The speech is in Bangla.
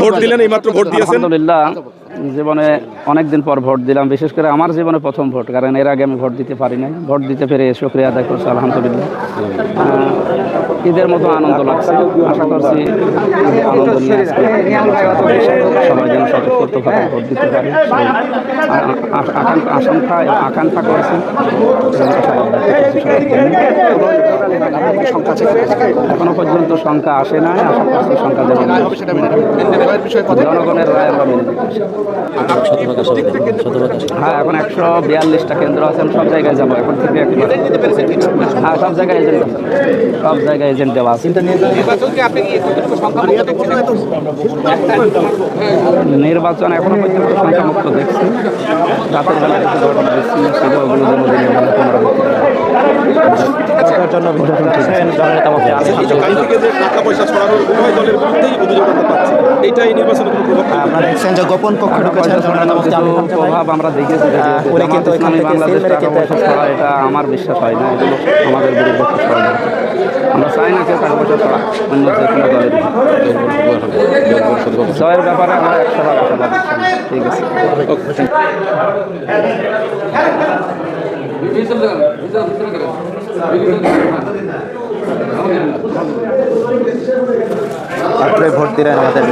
ভোট দিলেন, এইমাত্র ভোট দিয়েছেন? আলহামদুলিল্লাহ, জীবনে অনেকদিন পর ভোট দিলাম, বিশেষ করে আমার জীবনে প্রথম ভোট, কারণ এর আগে আমি ভোট দিতে পারি নাই। ভোট দিতে পেরে শুকরিয়া আদায় করছি আলহামদুলিল্লাহ। ঈদের মতো আনন্দ লাগছে। আশা করছি আনন্দ নিয়ে আজকে সবাই যেন স্বতঃস্ফূর্তভাবে ভোট দিতে পারে, আকাঙ্ক্ষা করছি। এখনো পর্যন্ত সংখ্যা আসে নাই, আশা করছি সংখ্যা যেন জনগণের রায় আমরা মেনে নিতে। হ্যাঁ, এখন 142টা কেন্দ্র আছে, সব জায়গায় যাবো এখন থেকে। হ্যাঁ, সব জায়গায় এজেন্ট আছে, সব জায়গায় এজেন্ট দেওয়া আছে। নির্বাচন এখনো পর্যন্ত সংখ্যামুক্ত দেখছি। রাতের বেলা কিছু ঘটনা দেখছি, সেগুলো ওগুলো যেন দিনের বেলা পুনরাবৃত্তি গোপন প্রভাব আমরা দেখেছি। বাংলাদেশ টাকা পয়সা ছড়া, এটা আমার বিশ্বাস হয় না। এগুলো আমাদের বিরুদ্ধে ষড়যন্ত্র। আমরা চাই না কেউ টাকা পয়সা ছড়া অন্য যে কোনো দলের। জয়ের ব্যাপারে আমরা 100 ভাগ আশাবাদী। ঠিক আছে, ভোট দিলেন আমাদের।